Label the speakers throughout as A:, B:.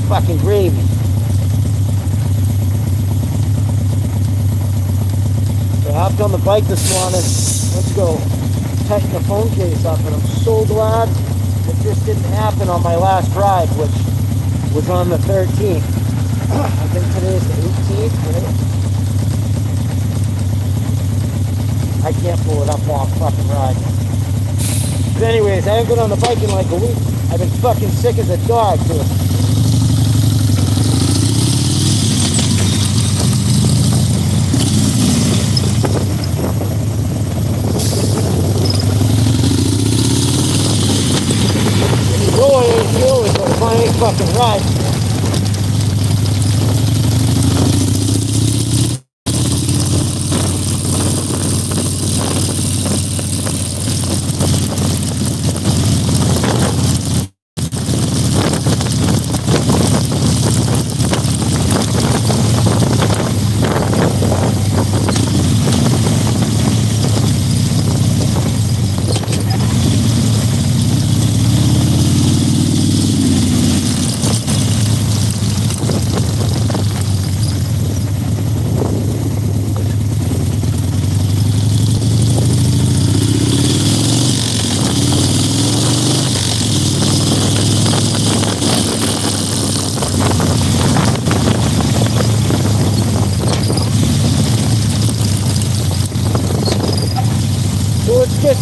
A: fucking gravy. So I hopped on the bike this morning. Let's go tighten the phone case up, and I'm so glad that this didn't happen on my last ride, which was on the 13th. I think today's the 18th, right? I can't pull it up off fucking ride. But anyways, I haven't been on the bike in like a week. I've been fucking sick as a dog, too. I ain't feeling it, but I ain't fucking right.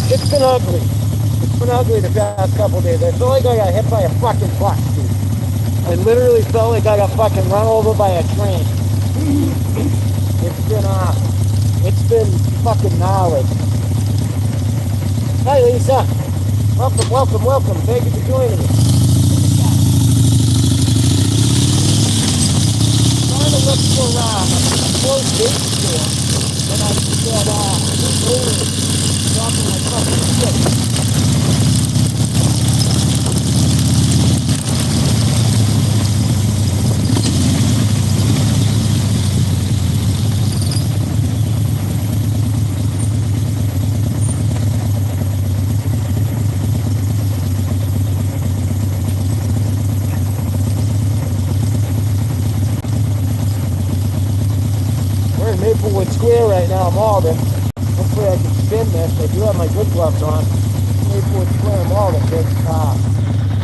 A: It's been ugly. It's been ugly the past couple days. I feel like I got hit by a fucking bus, dude. I literally felt like I got fucking run over by a train. It's been fucking gnarly. Hi, Lisa. Welcome, welcome, welcome. Thank you for joining me. Trying to look for a close date store. And I said, dropping my fucking shit. We're in Maplewood Square right now, Malden. Hopefully I can spin this. I do have my good gloves on. Maplewood Square, Malden.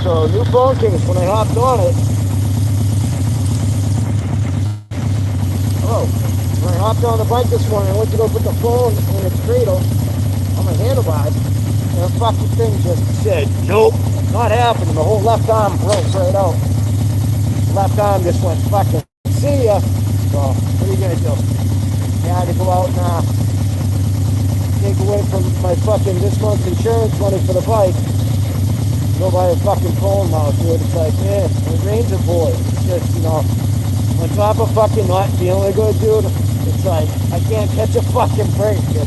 A: So new phone case when I hopped on it. Oh, when I hopped on the bike this morning, I went to go put the phone in its cradle on my handlebars, and the fucking thing just said, nope, not happening. The whole left arm broke right out. Left arm just went fucking, see ya. So, what are you gonna do? Yeah, I had to go out and take away from my fucking this month's insurance money for the bike. Go buy a fucking phone now, dude. It's like, man, the Ranger boy. It's just, you know, on top of fucking not feeling good, dude, it's like, I can't catch a fucking break, dude.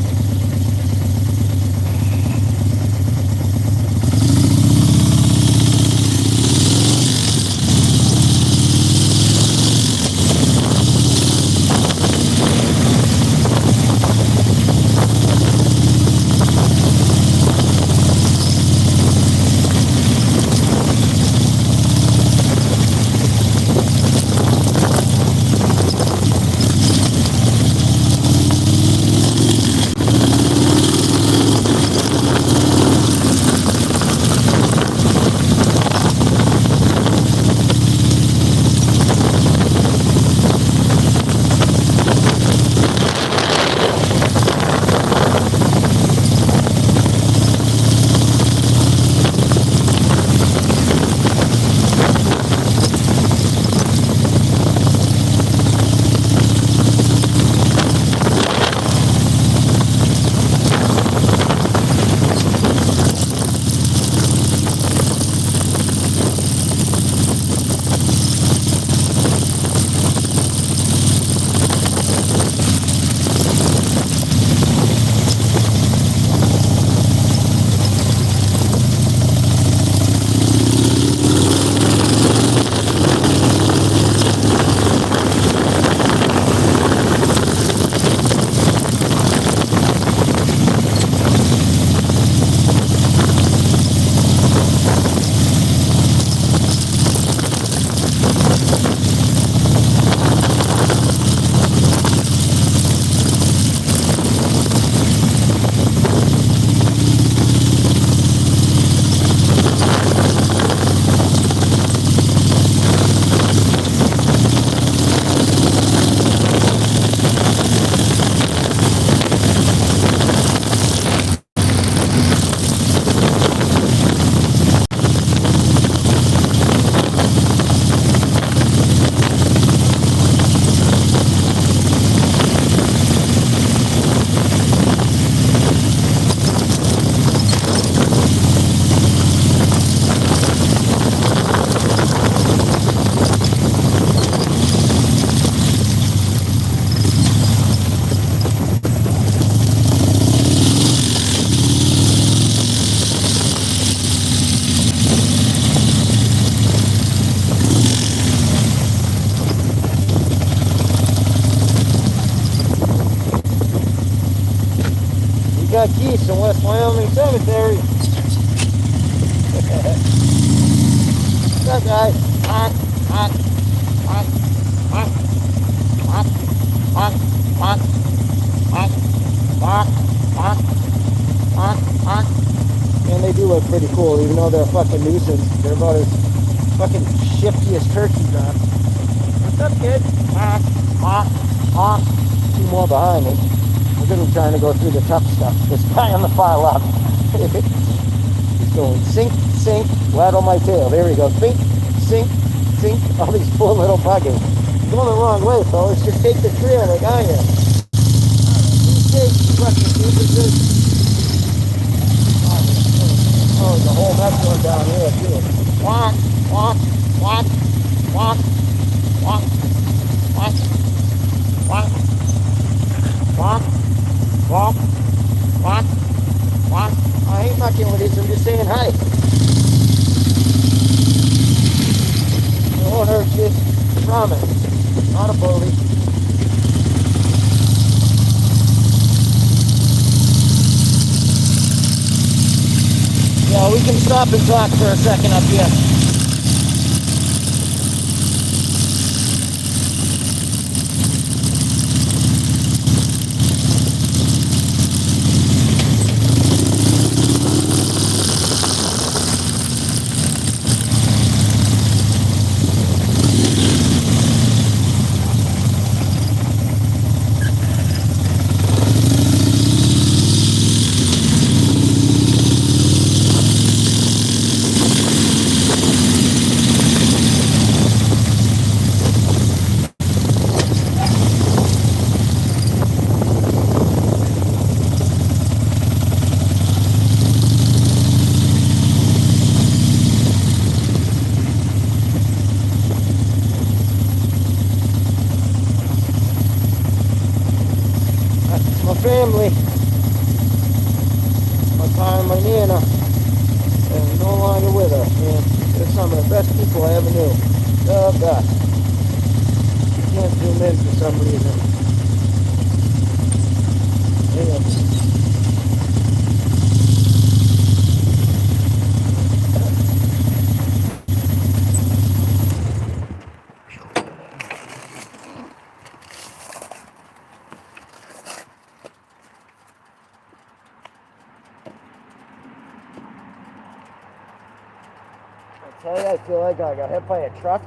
A: East and West Wyoming Cemetery. What's up, guys? Honk, honk, honk, honk, honk, honk, honk, honk, honk, honk, honk, honk. And they do look pretty cool, even though they're a fucking nuisance. They're about as fucking shifty as turkeys are. What's up, kid? Honk, honk, honk. Two more behind me. I'm gonna be trying to go through the tough stuff. This guy on the far left. He's going sink, sink, right on my tail. There we go. Sink, sink, sink. All these poor little buggers. Going the wrong way, fellas. Just take the trail like I am. Oh, the whole mess going down here too. Walk, walk, walk, walk, walk, walk, walk, walk, walk, walk, walk. I ain't fucking with this. I'm just saying hi. It won't hurt you. I promise. Not a bully. Yeah, we can stop and talk for a second up here. Family, my pa and my nana, and no longer with us, man. They're some of the best people I ever knew. The best. You can't zoom in for some reason. Yeah. I feel like I got hit by a truck.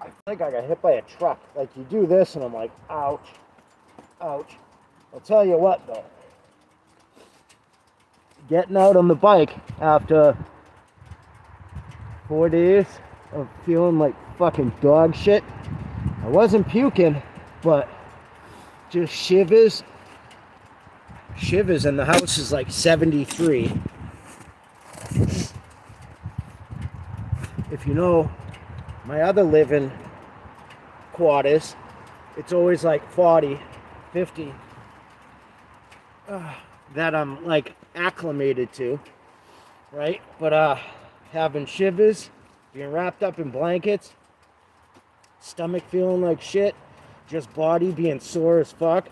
A: I feel like I got hit by a truck. Like you do this and I'm like, ouch, ouch. I'll tell you what though. Getting out on the bike after 4 days of feeling like fucking dog shit. I wasn't puking, but just shivers. Shivers, and the house is like 73. If you know my other living quarters, it's always like 40, 50 that I'm like acclimated to, right? But having shivers, being wrapped up in blankets, stomach feeling like shit, just body being sore as fuck.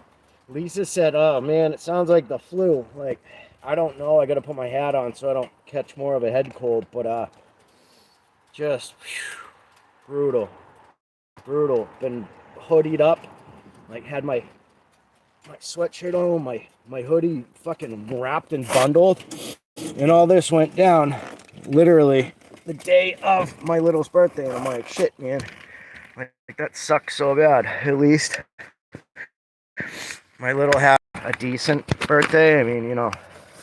A: Lisa said, oh man, it sounds like the flu. Like, I don't know, I gotta put my hat on so I don't catch more of a head cold, but just brutal. Been hoodied up, like had my sweatshirt on, my hoodie fucking wrapped and bundled, and all this went down literally the day of my little's birthday. And I'm like, shit, man, like that sucks so bad. At least my little had a decent birthday. I mean, you know,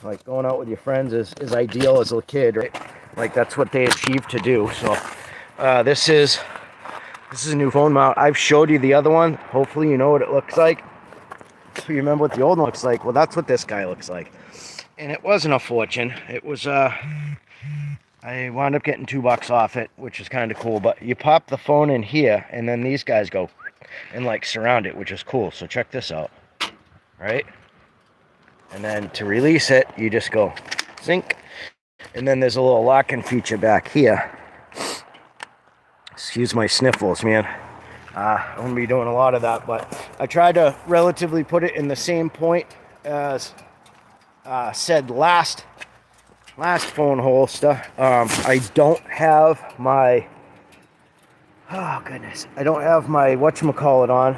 A: like going out with your friends is ideal as a kid, right? Like that's what they achieved to do. So this is a new phone mount. I've showed you the other one. Hopefully you know what it looks like. So you remember what the old one looks like. Well, that's what this guy looks like. And it wasn't a fortune. It was I wound up getting $2 off it, which is kind of cool. But you pop the phone in here, and then these guys go and like surround it, which is cool. So check this out, right? And then to release it, you just go zinc. And then there's a little locking feature back here. Excuse my sniffles, man. I'm going to be doing a lot of that, but I tried to relatively put it in the same point as said last phone holster, I don't have my, oh goodness, I don't have my whatchamacallit on.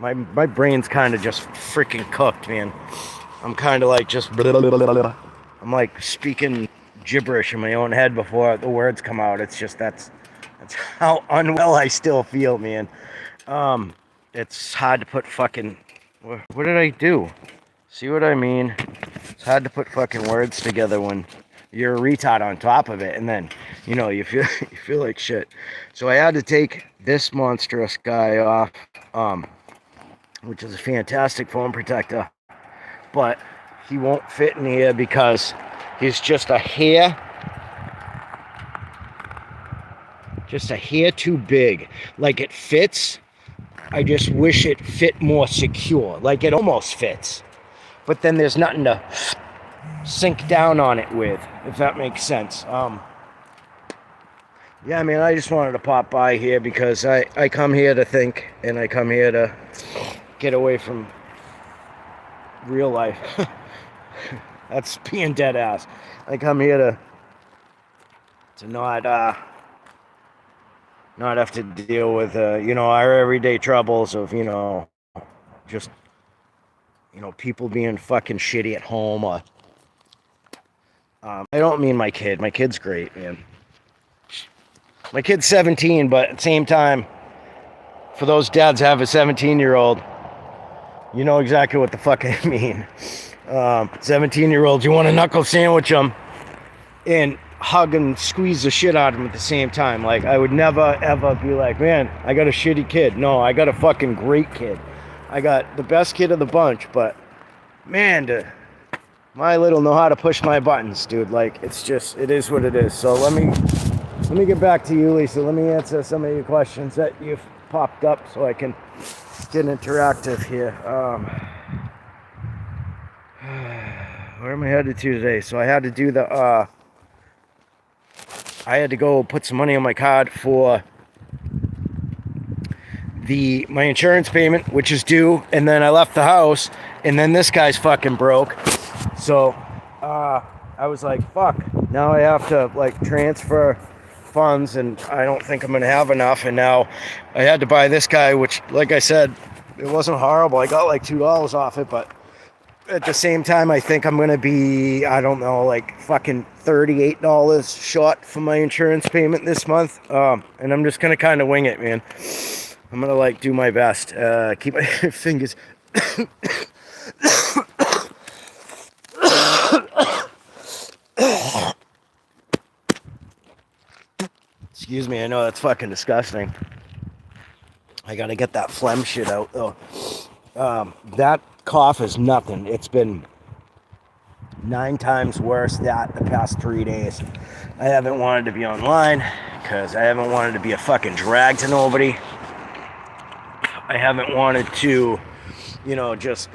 A: My brain's kind of just freaking cooked, man. I'm kind of like just, I'm like speaking gibberish in my own head before the words come out. It's just, that's how unwell I still feel, man. It's hard to put fucking, what did I do? See what I mean? It's hard to put fucking words together when you're a retard on top of it, and then, you know, you feel like shit. So I had to take this monstrous guy off, which is a fantastic phone protector, but he won't fit in here because he's just a hair too big. Like, it fits, I just wish it fit more secure. Like, it almost fits, but then there's nothing to sink down on it with, if that makes sense. Yeah, I mean, I just wanted to pop by here because I come here to think, and I come here to get away from real life. That's being dead ass. I come here to not have to deal with you know, our everyday troubles of, you know, just, you know, people being fucking shitty at home. Or I don't mean my kid. My kid's great, man. My kid's 17, but at the same time, for those dads who have a 17-year-old, you know exactly what the fuck I mean. 17-year-olds, you want to knuckle sandwich them and hug and squeeze the shit out of them at the same time. Like, I would never, ever be like, man, I got a shitty kid. No, I got a fucking great kid. I got the best kid of the bunch, but, man, my little know how to push my buttons, dude. Like, it's just, it is what it is. So let me get back to you, Lisa. Let me answer some of your questions that you've popped up so I can get interactive here. Where am I headed to today? So I had to do the, I had to go put some money on my card for my insurance payment, which is due, and then I left the house, and then this guy's fucking broke. So I was like, fuck, now I have to like transfer funds, and I don't think I'm gonna have enough. And now I had to buy this guy, which, like I said, it wasn't horrible. I got like $2 off it, but at the same time, I think I'm gonna be, I don't know, like fucking $38 short for my insurance payment this month. And I'm just gonna kind of wing it, man. I'm gonna like do my best. Keep my fingers. Excuse me, I know that's fucking disgusting. I gotta get that phlegm shit out though. That cough is nothing. It's been 9 times worse that the past 3 days. I haven't wanted to be online because I haven't wanted to be a fucking drag to nobody. I haven't wanted to, you know, just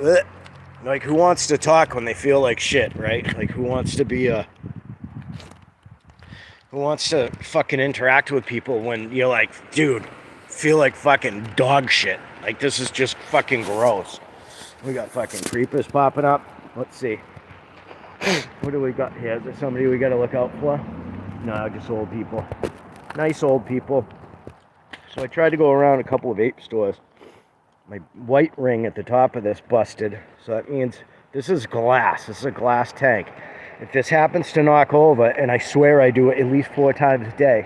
A: like, who wants to talk when they feel like shit, right? Like, who wants to fucking interact with people when you're like, dude, feel like fucking dog shit. Like, this is just fucking gross. We got fucking creepers popping up. Let's see. What do we got here? Is there somebody we gotta look out for? No, just old people. Nice old people. So I tried to go around a couple of vape stores. My white ring at the top of this busted. So that means this is glass. This is a glass tank. If this happens to knock over, and I swear I do it at least 4 times a day,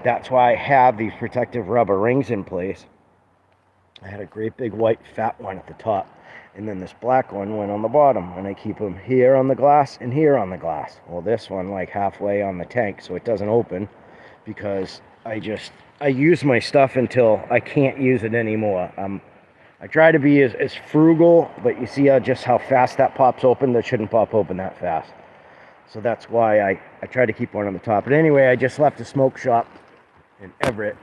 A: that's why I have these protective rubber rings in place. I had a great big white fat one at the top, and then this black one went on the bottom, and I keep them here on the glass and here on the glass. Well, this one like halfway on the tank, so it doesn't open, because I use my stuff until I can't use it anymore. I try to be as frugal, but you see just how fast that pops open. That shouldn't pop open that fast. So that's why I try to keep one on the top. But anyway, I just left a smoke shop in Everett.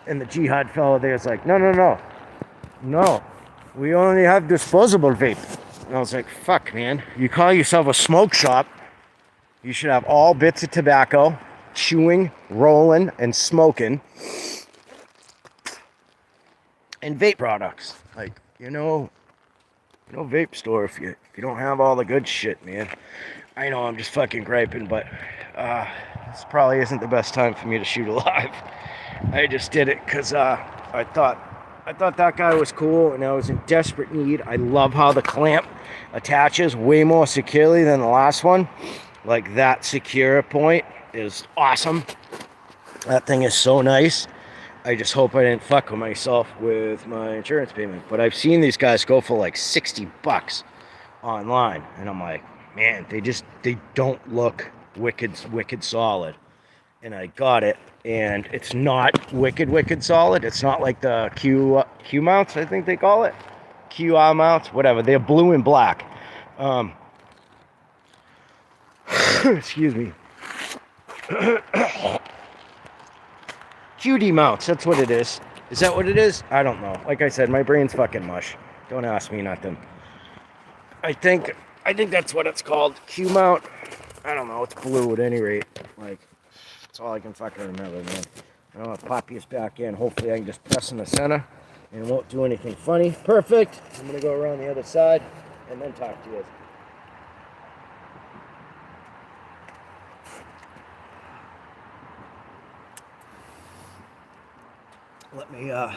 A: And the jihad fellow there is like, no, we only have disposable vape. And I was like, fuck, man. You call yourself a smoke shop, you should have all bits of tobacco, chewing, rolling, and smoking, and vape products. Like, you know, No vape store if you don't have all the good shit, man. I know I'm just fucking griping, but this probably isn't the best time for me to shoot alive. I just did it because I thought that guy was cool, and I was in desperate need. I love how the clamp attaches way more securely than the last one. Like, that secure point is awesome. That thing is so nice. I just hope I didn't fuck with myself with my insurance payment. But I've seen these guys go for like $60 online, and I'm like, man, they don't look wicked solid. And I got it, and it's not wicked solid. It's not like the Q mounts, I think they call it, QR mounts, whatever. They're blue and black. Excuse me. QD mounts, that's what it is. Is that what it is? I don't know. Like I said, my brain's fucking mush. Don't ask me nothing. I think that's what it's called. Q mount. I don't know. It's blue at any rate. Like, that's all I can fucking remember, man. I don't know if Poppy is back in. Hopefully I can just press in the center and it won't do anything funny. Perfect. I'm gonna go around the other side and then talk to you. Let me, oh,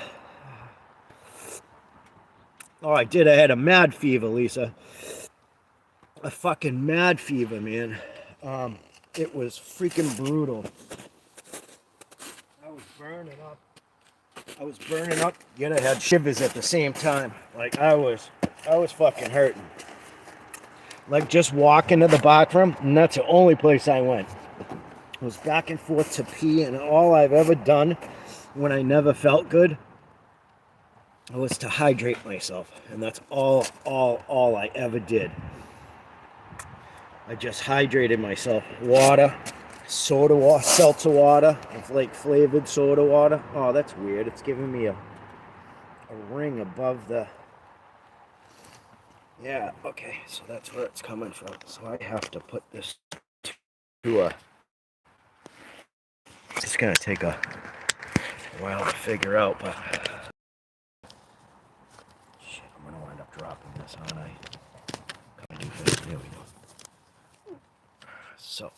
A: I did. I had a mad fever, Lisa. A fucking mad fever, man. It was freaking brutal. I was burning up. Yet I had shivers at the same time. Like, I was fucking hurting. Like, just walking to the bathroom, and that's the only place I went. I was back and forth to pee, and all I've ever done when I never felt good was to hydrate myself, and that's all I ever did. I just hydrated myself. Water, soda water, seltzer water, like flavored soda water. Oh, that's weird. It's giving me a ring above the... Yeah, okay, so that's where it's coming from. So I have to put this to a... It's gonna take a while to figure out, but... Shit, I'm gonna wind up dropping this, aren't I? There we go. So,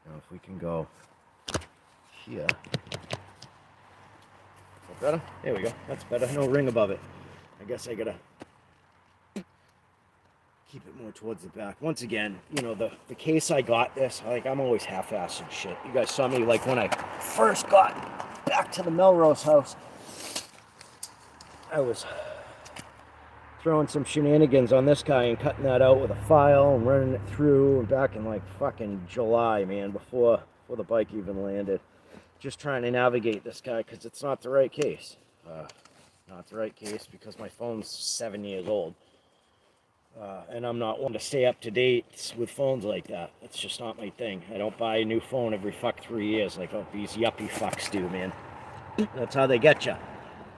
A: now if we can go here. That better? There we go. That's better. No ring above it. I guess I gotta keep it more towards the back. Once again, you know, the case I got this, like, I'm always half-assed shit. You guys saw me, like, when I first got back to the Melrose house, I was throwing some shenanigans on this guy and cutting that out with a file and running it through, and back in, like, fucking July, man, before the bike even landed. Just trying to navigate this guy, because it's not the right case. Not the right case, because my phone's 7 years old. And I'm not one to stay up to date with phones like that. It's just not my thing. I don't buy a new phone every 3 years like these yuppie fucks do, man. That's how they get you.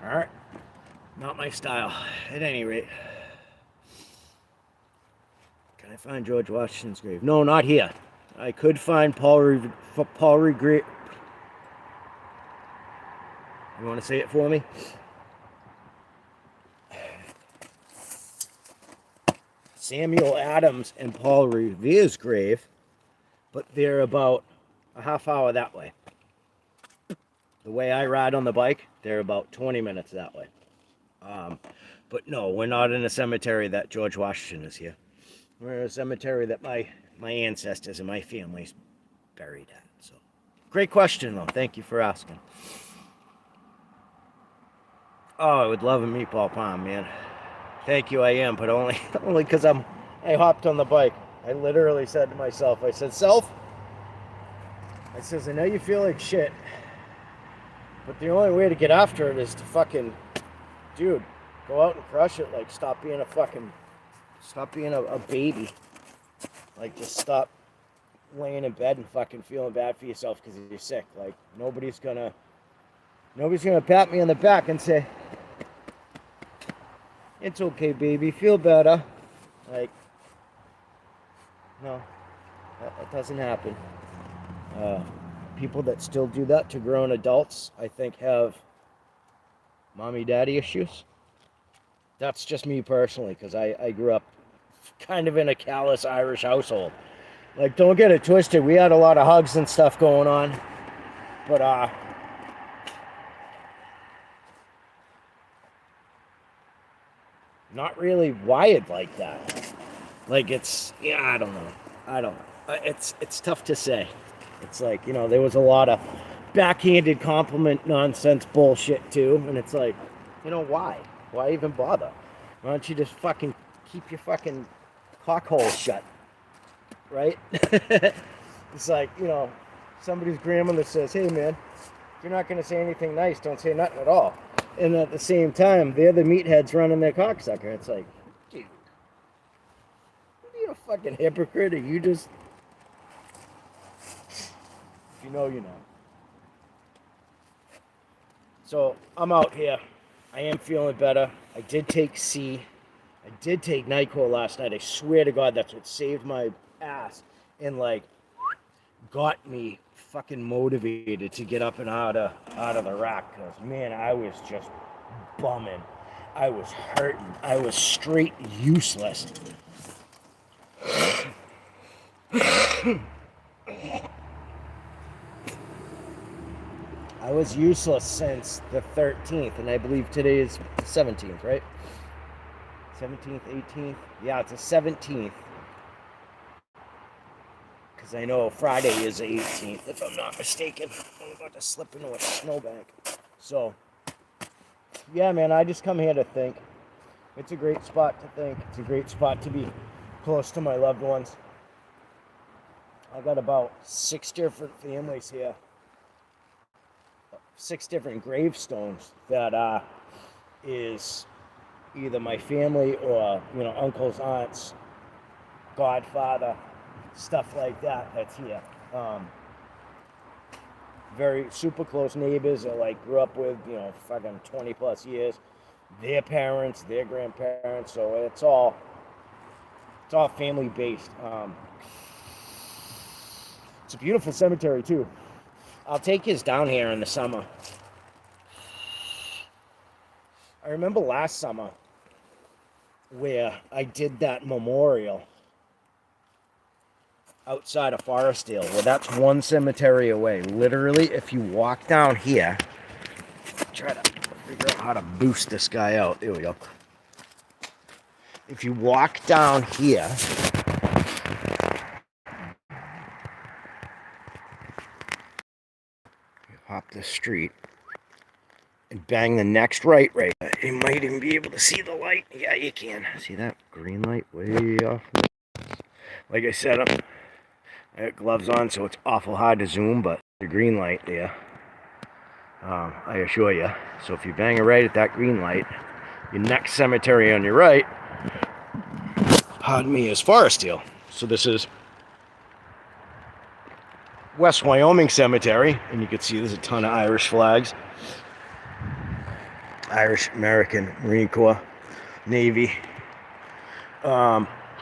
A: Alright? Not my style. At any rate. Can I find George Washington's grave? No, not here. I could find Paul Revere. You want to say it for me? Samuel Adams and Paul Revere's grave, but they're about a half hour that way. The way I ride on the bike, they're about 20 minutes that way. But no, we're not in a cemetery that George Washington is here. We're in a cemetery that my ancestors and my family's buried at. So, great question though. Thank you for asking. Oh, I would love a meatball palm, man. Thank you, I am, but only because I hopped on the bike. I literally said to myself, I said, Self, I says, I know you feel like shit, but the only way to get after it is to fucking, dude, go out and crush it. Like, stop being a baby. Like, just stop laying in bed and fucking feeling bad for yourself because you're sick. Like, nobody's gonna pat me on the back and say, it's okay, baby, feel better. Like, no, that doesn't happen. People that still do that to grown adults, I think, have mommy-daddy issues. That's just me personally, because I grew up kind of in a callous Irish household. Like, don't get it twisted. We had a lot of hugs and stuff going on, but not really wired like that. Like, it's, yeah, I don't know. I don't know. It's tough to say. It's like, there was a lot of backhanded compliment nonsense bullshit too, and it's like, why? Why even bother? Why don't you just fucking keep your fucking cockhole shut, right? It's like, somebody's grandmother says, hey man, if you're not going to say anything nice, don't say nothing at all. And at the same time, they're the meatheads running their cocksucker. It's like, dude, are you a fucking hypocrite, or you just, if you know, you know. So I'm out here. I am feeling better. I did take C. I did take NyQuil last night. I swear to God, that's what saved my ass and like got me fucking motivated to get up and out of the rack. Cause man, I was just bumming. I was hurting. I was straight useless. I was useless since the 13th, and I believe today is 17th, right? 17th, 18th? Yeah, it's the 17th. Because I know Friday is the 18th, if I'm not mistaken. I'm about to slip into a snowbank. So, yeah, man, I just come here to think. It's a great spot to think. It's a great spot to be close to my loved ones. I got about 6 different families here. 6 different gravestones that is either my family or, uncles, aunts, godfather, stuff like that that's here. Very super close neighbors that like grew up with, fucking 20 plus years. Their parents, their grandparents, so it's all family based. It's a beautiful cemetery too. I'll take his down here in the summer. I remember last summer where I did that memorial outside of Forestdale. Well, that's one cemetery away. Literally, if you walk down here, try to figure out how to boost this guy out. There we go. If you walk down here, hop this street, and bang the next right. You might even be able to see the light. Yeah, you can. See that green light way off? Like I said, I got gloves on, so it's awful hard to zoom, but the green light there, I assure you. So if you bang it right at that green light, your next cemetery on your right, pardon me, is Forestdale. So this is West Wyoming Cemetery, and you can see there's a ton of Irish flags. Irish, American, Marine Corps, Navy.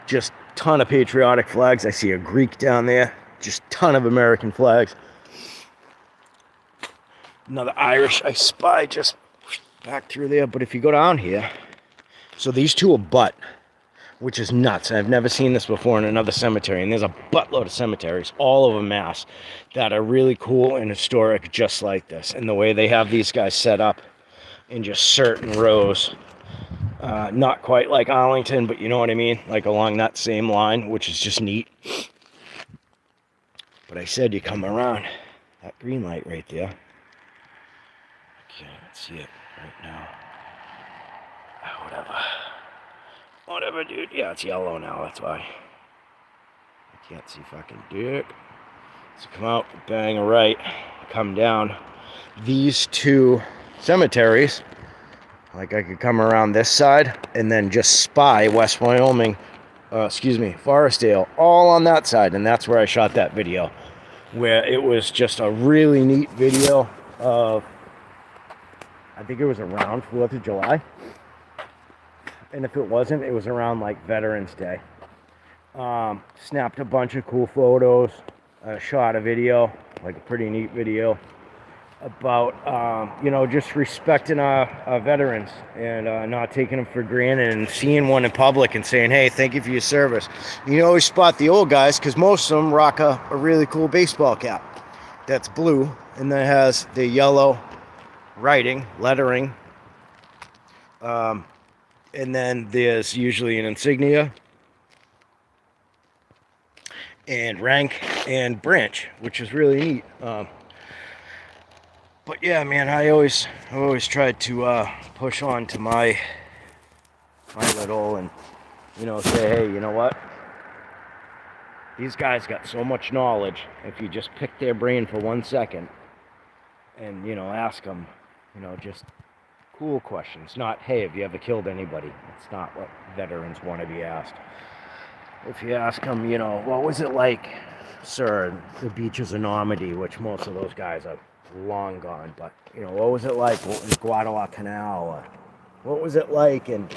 A: Just ton of patriotic flags. I see a Greek down there. Just ton of American flags. Another Irish I spy just back through there. But if you go down here, so these two are butt, which is nuts. I've never seen this before in another cemetery. And there's a buttload of cemeteries all over Mass that are really cool and historic just like this. And the way they have these guys set up in just certain rows. Not quite like Arlington, but you know what I mean? Like along that same line, which is just neat. But I said you come around that green light right there. I can't see it right now. Whatever, dude. Yeah, it's yellow now, that's why. I can't see fucking dick. So come out, bang a right, come down. These two cemeteries, like I could come around this side and then just spy West Wyoming, Forestdale, all on that side. And that's where I shot that video, where it was just a really neat video of, I think it was around 4th of July. And if it wasn't, it was around like Veterans Day. Snapped a bunch of cool photos, shot a video, like a pretty neat video. about just respecting our veterans and not taking them for granted and seeing one in public and saying, hey, thank you for your service. You always spot the old guys because most of them rock a really cool baseball cap that's blue and that has the yellow lettering. And then there's usually an insignia and rank and branch, which is really neat. But yeah, man, I always tried to push on to my little and say, hey, you know what? These guys got so much knowledge. If you just pick their brain for 1 second and ask them, just cool questions. Not, hey, have you ever killed anybody? That's not what veterans want to be asked. If you ask them, what was it like, sir, the beaches of Normandy, which most of those guys are long gone, but what was it like in Guadalcanal? Or what was it like in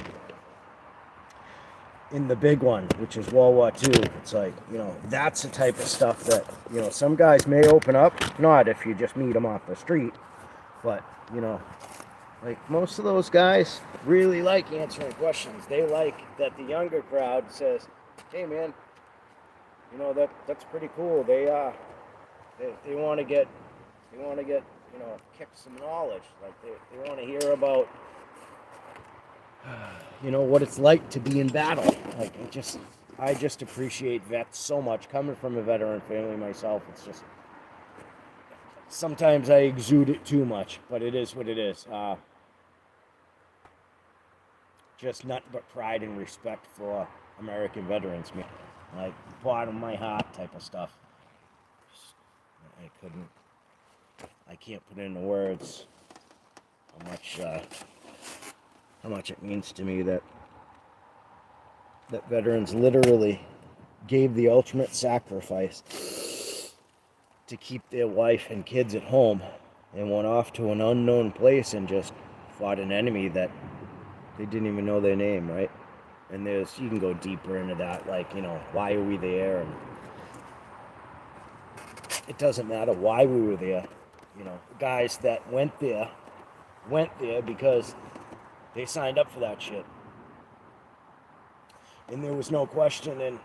A: the big one, which is World War II? It's like, that's the type of stuff that, some guys may open up, not if you just meet them off the street, but, like most of those guys really like answering questions. They like that the younger crowd says, hey man, that's pretty cool. They want to get kick some knowledge. Like they want to hear about what it's like to be in battle. Like I just appreciate vets so much. Coming from a veteran family myself, it's just sometimes I exude it too much, but it is what it is. Just nothing but pride and respect for American veterans, man. Like bottom of my heart type of stuff. I can't put into words how much it means to me that veterans literally gave the ultimate sacrifice to keep their wife and kids at home and went off to an unknown place and just fought an enemy that they didn't even know their name, right? And you can go deeper into that, like, why are we there? And it doesn't matter why we were there. Guys that went there because they signed up for that shit. And there was no question and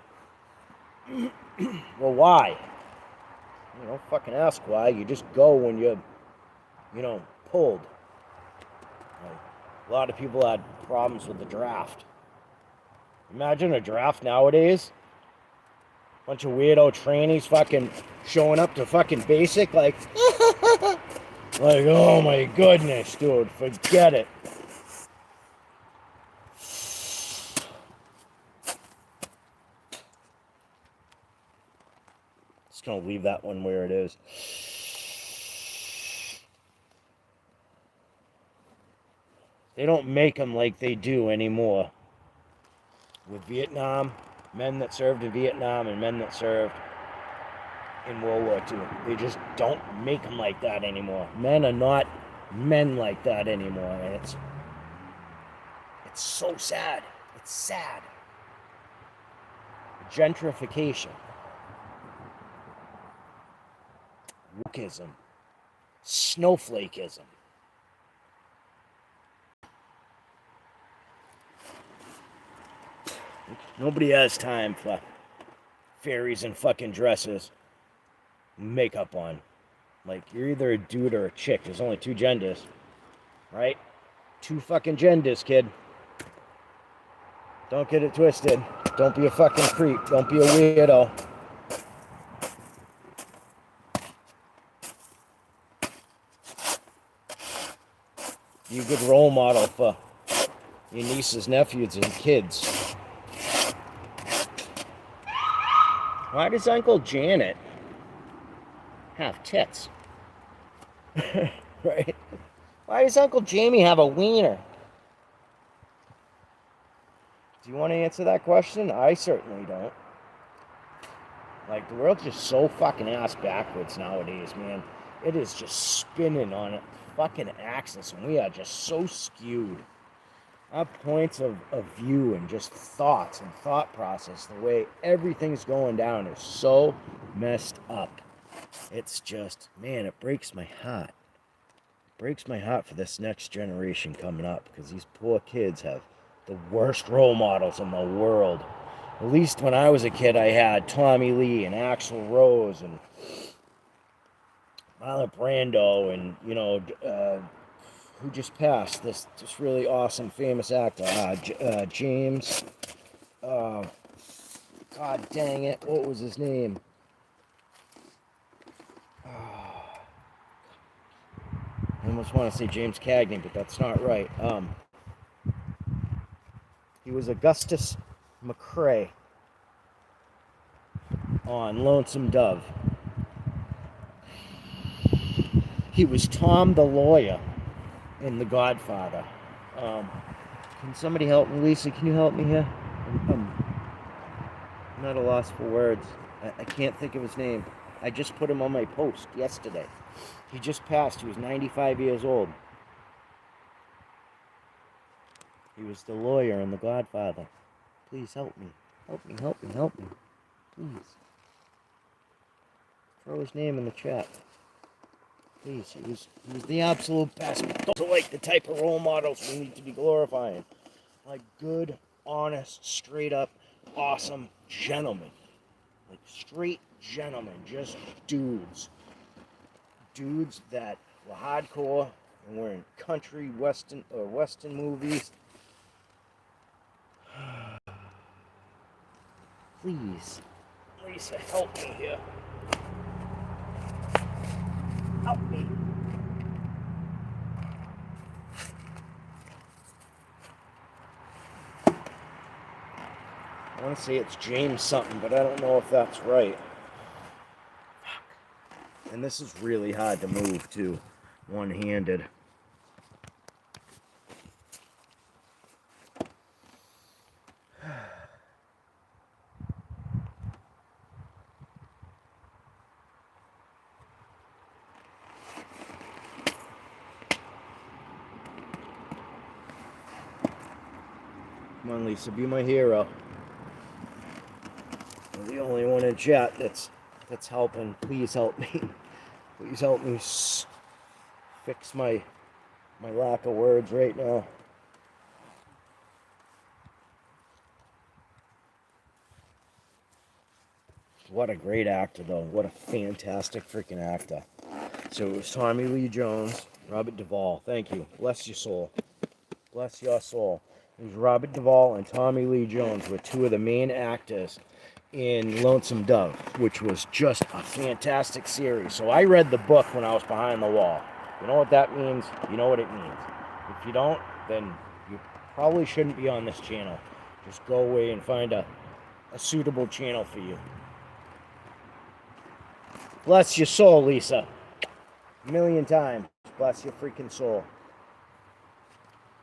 A: well, why? Fucking ask why. You just go when you're, pulled. Like, a lot of people had problems with the draft. Imagine a draft nowadays. Bunch of weirdo trainees fucking showing up to fucking basic like, like, oh my goodness, dude, forget it. Just gonna leave that one where it is. They don't make them like they do anymore. With Vietnam, men that served in Vietnam and men that served in World War II. They just don't make them like that anymore. Men are not men like that anymore. And it's so sad. It's sad. Gentrification. Wokeism. Snowflakeism. Nobody has time for fairies and fucking dresses, makeup on. Like, you're either a dude or a chick. There's only 2 genders, right? 2 fucking genders, kid. Don't get it twisted. Don't be a fucking creep. Don't be a weirdo. Be a good role model for your nieces, nephews, and kids. Why does Uncle Janet have tits? Right? Why does Uncle Jamie have a wiener? Do you want to answer that question? I certainly don't. Like, the world's just so fucking ass backwards nowadays, man. It is just spinning on a fucking axis, and we are just so skewed. Our points of view and just thoughts and thought process, the way everything's going down is so messed up. It's just, man, it breaks my heart. breaks my heart for this next generation coming up, because these poor kids have the worst role models in the world. At least when I was a kid, I had Tommy Lee and Axl Rose and Marlon Brando and, who just passed, this really awesome, famous actor, James, god dang it, what was his name? I almost want to say James Cagney, but that's not right. He was Augustus McCrae on Lonesome Dove. He was Tom the lawyer in The Godfather. Can somebody help me? Lisa, can you help me here? I'm at a loss for words. I can't think of his name. I just put him on my post yesterday. He just passed. He was 95 years old. He was the lawyer in The Godfather. Please help me. Help me, help me, help me. Please. Throw his name in the chat. Please, he was the absolute best. Those are like the type of role models we need to be glorifying. Like good, honest, straight up, awesome gentlemen. Like straight gentlemen, just dudes. Dudes that were hardcore and were in country, western movies. Please, Lisa, help me here. Help me. I want to say it's James something, but I don't know if that's right. And this is really hard to move too, one-handed. Come on, Lisa, be my hero. You're the only one in chat that's helping. Please help me. Please help me fix my lack of words right now. What a great actor, though. What a fantastic freaking actor. So it was Tommy Lee Jones, Robert Duvall. Thank you. Bless your soul. Bless your soul. It was Robert Duvall and Tommy Lee Jones were two of the main actors in Lonesome Dove, which was just a fantastic series. So I read the book when I was behind the wall. You know what that means? You know what it means. If you don't, then you probably shouldn't be on this channel. Just go away and find a suitable channel for you. Bless your soul, Lisa. A million times. Bless your freaking soul.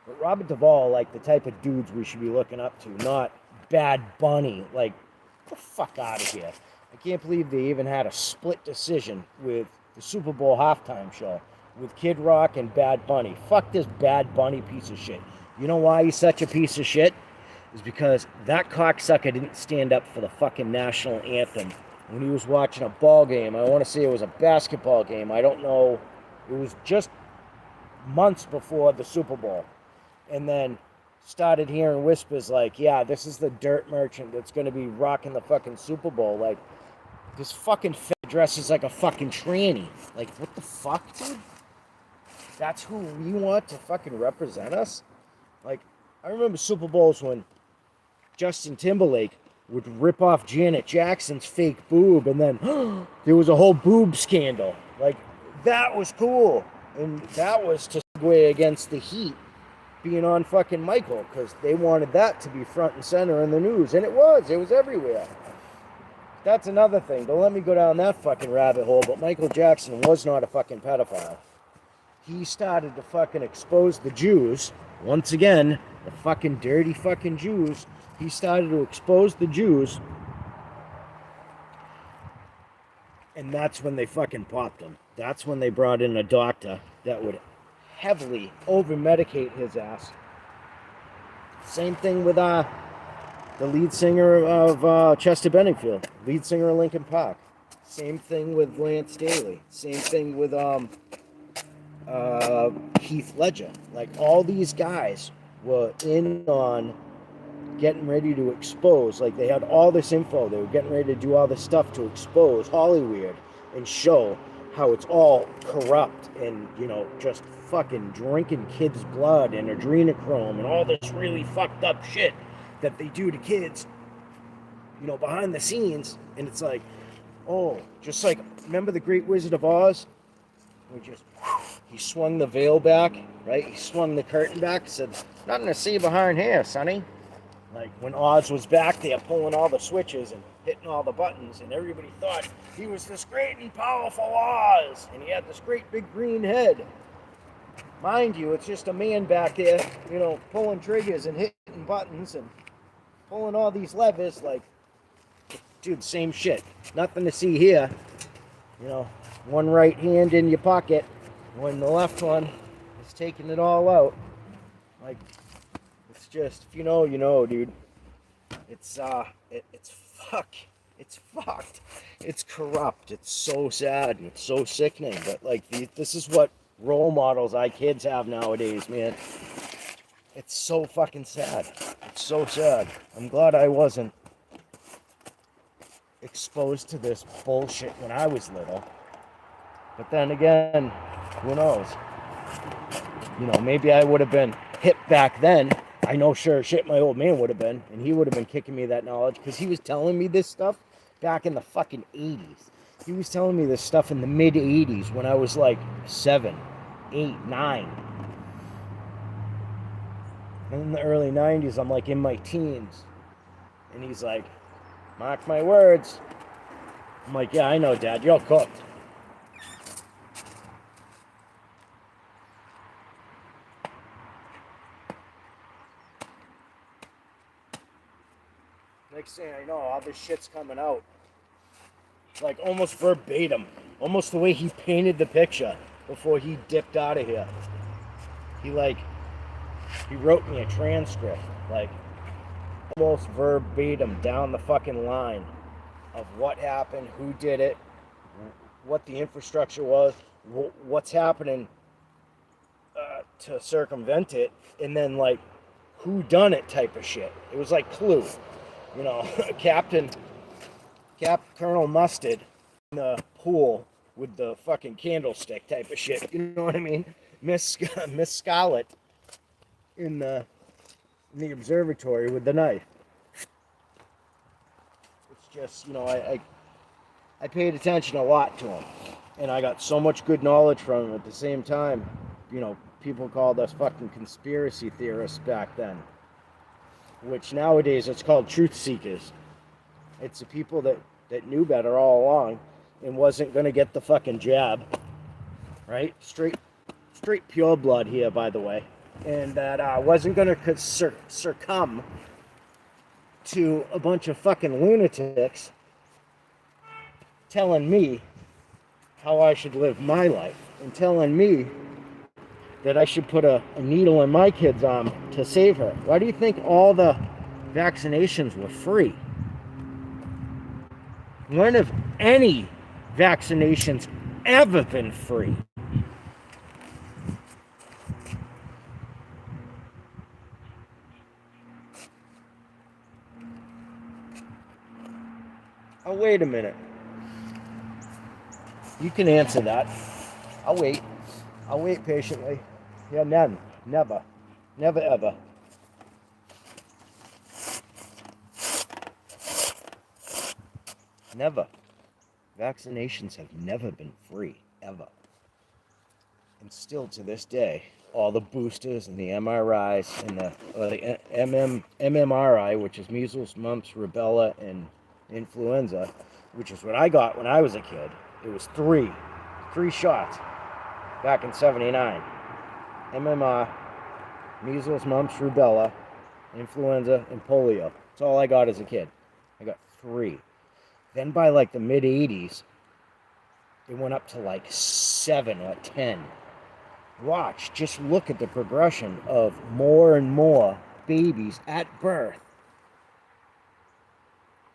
A: But Robert Duvall, like the type of dudes we should be looking up to, not Bad Bunny. Like, get the fuck out of here. I can't believe they even had a split decision with the Super Bowl halftime show with Kid Rock and Bad Bunny. Fuck this Bad Bunny piece of shit. You know why he's such a piece of shit? It's because that cocksucker didn't stand up for the fucking national anthem when he was watching a ball game. I want to say it was a basketball game. I don't know. It was just months before the Super Bowl. And then started hearing whispers like, yeah, this is the dirt merchant that's going to be rocking the fucking Super Bowl. Like, this fucking dresses like a fucking tranny. Like, what the fuck, dude? That's who we want to fucking represent us? Like, I remember Super Bowls when Justin Timberlake would rip off Janet Jackson's fake boob, and then there was a whole boob scandal. Like, that was cool. And that was to segue against the Heat being on fucking Michael, because they wanted that to be front and center in the news. And it was everywhere. That's another thing. Don't let me go down that fucking rabbit hole, but Michael Jackson was not a fucking pedophile. He started to fucking expose the Jews. Once again, the fucking dirty fucking Jews. He started to expose the Jews. And that's when they fucking popped him. That's when they brought in a doctor that would heavily over-medicate his ass. Same thing with the lead singer of Chester Benningfield, lead singer of Linkin Park. Same thing with Lance Staley. Same thing with Heath Ledger. Like, all these guys were in on getting ready to expose. Like, they had all this info. They were getting ready to do all this stuff to expose Hollywood and show how it's all corrupt and, just fucking drinking kids' blood and adrenochrome and all this really fucked up shit that they do to kids, behind the scenes. And it's like, oh, just like, remember the Great Wizard of Oz? He swung the veil back, right? He swung the curtain back, said, nothing to see behind here, sonny. Like, when Oz was back there pulling all the switches and hitting all the buttons, and everybody thought he was this great and powerful Oz, and he had this great big green head. Mind you, it's just a man back there, pulling triggers and hitting buttons and pulling all these levers. Like, dude, same shit. Nothing to see here. One right hand in your pocket when the left one is taking it all out. Like, it's just, if you know, dude. It's fucked. It's corrupt. It's so sad and it's so sickening. But like, this is what role models kids have nowadays, man. It's so fucking sad. It's so sad. I'm glad I wasn't exposed to this bullshit when I was little. But then again, who knows? Maybe I would have been hip back then. I know sure shit my old man would have been, and he would have been kicking me that knowledge, because he was telling me this stuff back in the fucking 80s. He was telling me this stuff in the mid 80s when I was like 7, 8, 9. And in the early 90s, I'm like in my teens. And he's like, mark my words. I'm like, yeah, I know, Dad, you're cooked. Next thing I know, all this shit's coming out. Like, almost verbatim. Almost the way he painted the picture before he dipped out of here. He wrote me a transcript. Like, almost verbatim down the fucking line of what happened, who did it, what the infrastructure was, what's happening to circumvent it, and then, like, who done it type of shit. It was like Clue. Colonel Mustard in the pool with the fucking candlestick type of shit. You know what I mean? Miss Scarlet in the observatory with the knife. It's just, I paid attention a lot to him, and I got so much good knowledge from him. At the same time, people called us fucking conspiracy theorists back then, which nowadays it's called truth seekers. It's the people that knew better all along and wasn't going to get the fucking jab, right? Straight pure blood here, by the way. And that wasn't going to succumb to a bunch of fucking lunatics telling me how I should live my life and telling me that I should put a needle in my kid's arm to save her. Why do you think all the vaccinations were free? When have any vaccinations ever been free? Oh, wait a minute. You can answer that. I'll wait. I'll wait patiently. Yeah, none. Never. Never ever. Never. Vaccinations have never been free, ever. And still to this day, all the boosters and the MRIs and the MMRI, which is measles, mumps, rubella, and influenza, which is what I got when I was a kid. It was three shots back in '79. MMR, measles, mumps, rubella, influenza, and polio. That's all I got as a kid. I got 3. Then by like the mid 80s, it went up to like 7 or 10. Watch, just look at the progression of more and more babies at birth.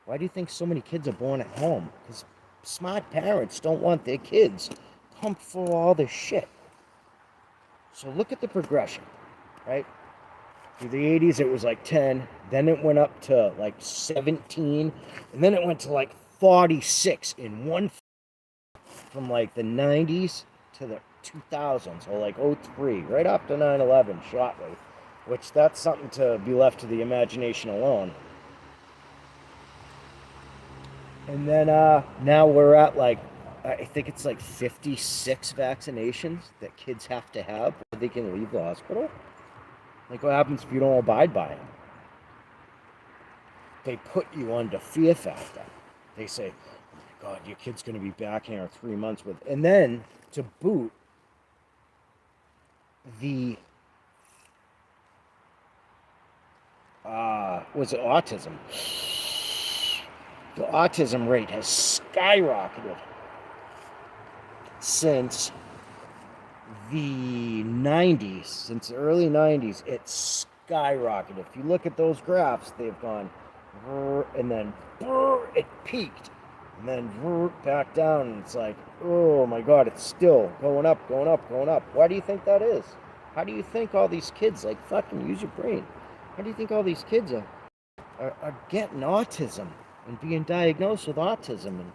A: Why do you think so many kids are born at home? Because smart parents don't want their kids pumped full of all this shit. So look at the progression, right? Through the 80s, it was like 10. Then it went up to like 17. And then it went to like 46 in one, from like the 90s to the 2000s, or like '03, right after 9/11 shortly, which that's something to be left to the imagination alone. And then now we're at like, I think it's like 56 vaccinations that kids have to have before they can leave the hospital. Like, what happens if you don't abide by it? They put you under fear factor. They say, oh my God, your kid's going to be back here in 3 months with. And then to boot, the was it autism? The autism rate has skyrocketed since the 90s, since the early 90s. It's skyrocketed. If you look at those graphs, they've gone, and then it peaked, and then back down, and it's like, oh my God, it's still going up, going up, going up. Why do you think that is? How do you think all these kids, like, fucking use your brain, how do you think all these kids are getting autism and being diagnosed with autism? And,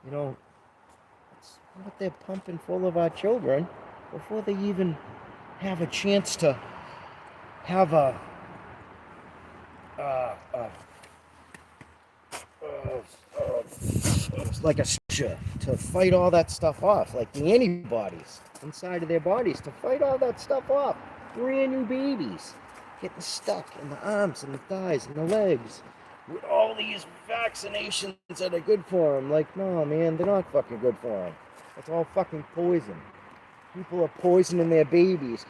A: you know, it's what they're pumping full of our children before they even have a chance to have like a structure to fight all that stuff off, like the antibodies inside of their bodies to fight all that stuff off. Brand new babies getting stuck in the arms and the thighs and the legs with all these vaccinations that are good for them. Like, no, man, they're not fucking good for them. It's all fucking poison. People are poisoning their babies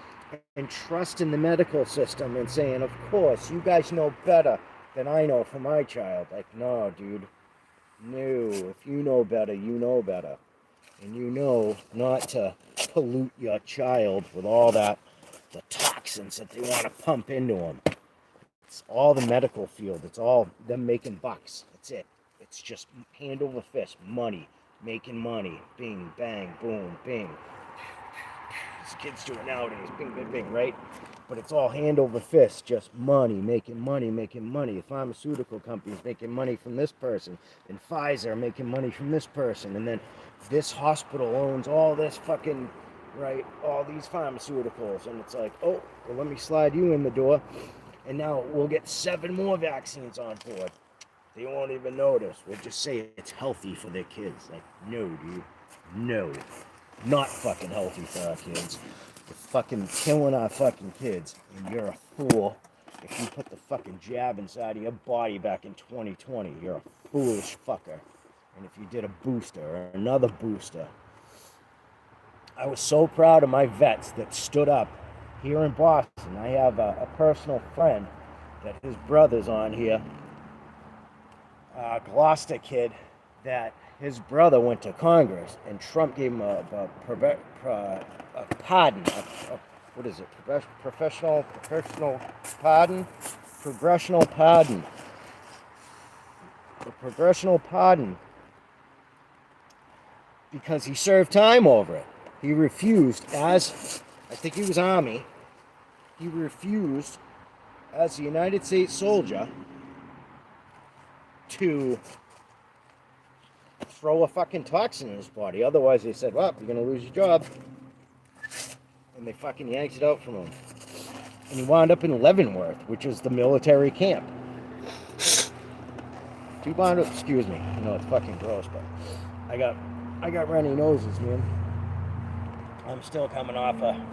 A: and trusting the medical system and saying, of course, you guys know better than I know for my child. Like, no, dude. No. If you know better, you know better. And you know not to pollute your child with all that, the toxins that they want to pump into them. It's all the medical field. It's all them making bucks. That's it. It's just hand over fist, money, making money. Bing, bang, boom, bing. These kids do it nowadays. Bing, bing, bing, right? But it's all hand over fist, just money, making money, making money. The pharmaceutical companies making money from this person, and Pfizer making money from this person, and then this hospital owns all this fucking, right, all these pharmaceuticals, and it's like, oh, well, let me slide you in the door, and now we'll get 7 more vaccines on board. They won't even notice. We'll just say it's healthy for their kids. Like, no, dude, no. Not fucking healthy for our kids. You're fucking killing our fucking kids, and you're a fool if you put the fucking jab inside of your body back in 2020. You're a foolish fucker. And if you did a booster or another booster. I was so proud of my vets that stood up here in Boston. I have a personal friend that his brother's on here, a Gloucester kid, that his brother went to Congress, and Trump gave him a pardon. What is it? Professional pardon? Progressional pardon. A progressional pardon. Because he served time over it. He refused, as, I think he was Army, he refused, as a United States soldier, to throw a fucking toxin in his body. Otherwise, they said, well, you're going to lose your job. And they fucking yanked it out from him. And he wound up in Leavenworth, which is the military camp. He wound up, excuse me, I know it's fucking gross, but I got runny noses, man. I'm still coming off a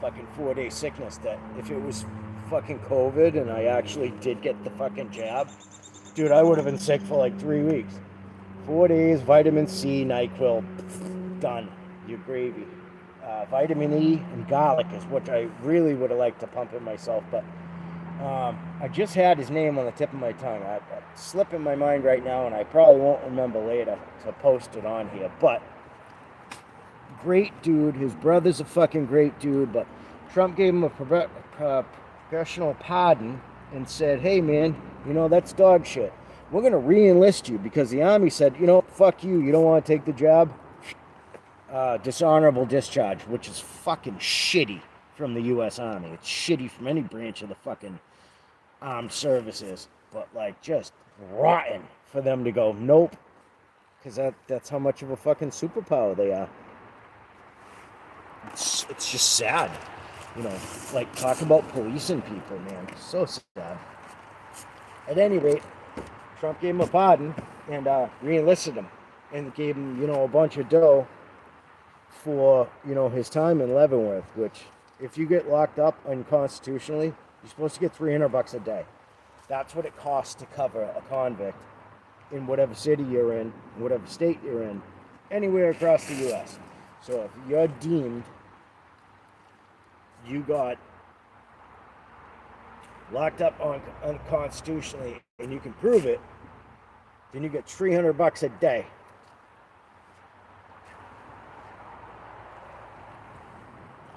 A: fucking 4-day sickness that if it was fucking COVID and I actually did get the fucking jab, dude, I would have been sick for like 3 weeks. 4 days, vitamin C, NyQuil, done. You're gravy. Vitamin E and garlic is what I really would have liked to pump in myself, but I just had his name on the tip of my tongue. It's slipping my mind right now, and I probably won't remember later to post it on here, but great dude. His brother's a fucking great dude, but Trump gave him a professional pardon and said, hey man, you know, that's dog shit. We're going to re-enlist you because the Army said, you know, fuck you. You don't want to take the job? dishonorable discharge, which is fucking shitty from the U.S. Army. It's shitty from any branch of the fucking armed services, but like just rotten for them to go, nope, because that's how much of a fucking superpower they are. It's just sad, you know, like talk about policing people, man. So sad. At any rate, Trump gave him a pardon and re-enlisted him and gave him, you know, a bunch of dough for, you know, his time in Leavenworth, which if you get locked up unconstitutionally, you're supposed to get $300 a day. That's what it costs to cover a convict in whatever city you're in, whatever state you're in, anywhere across the U.S. So if you're deemed you got locked up unconstitutionally and you can prove it, then you get $300 a day.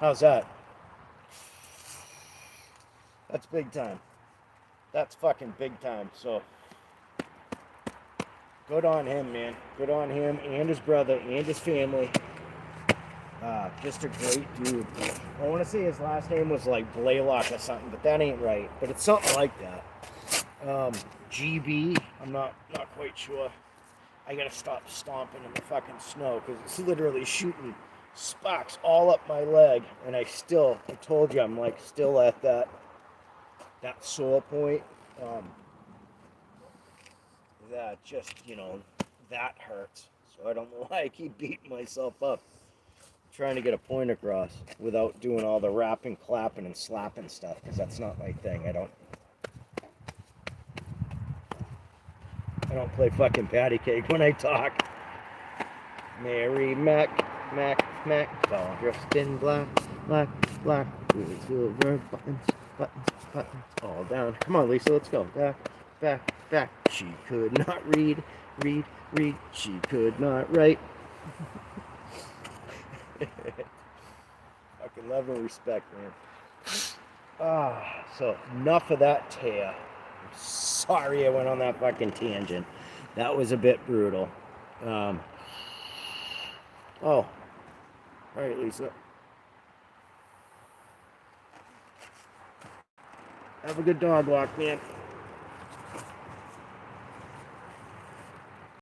A: How's that? That's big time. That's fucking big time. So good on him, man. Good on him and his brother and his family. Just a great dude. I want to say his last name was like Blaylock or something, but that ain't right. But it's something like that. GB, I'm not quite sure. I gotta stop stomping in the fucking snow because it's literally shooting sparks all up my leg, and I told you I'm like still at that sore point. That just, you know, that hurts. So I don't know why I keep beating myself up trying to get a point across without doing all the rapping, clapping, and slapping stuff, because that's not my thing. I don't play fucking patty cake when I talk. Mary Mac, all dressed in black, with silver buttons, all down. Come on, Lisa, let's go. Back. She could not read. She could not write. Fucking love and respect, man. So enough of that tear. I'm sorry I went on that fucking tangent. That was a bit brutal. All right, Lisa. Have a good dog walk, man.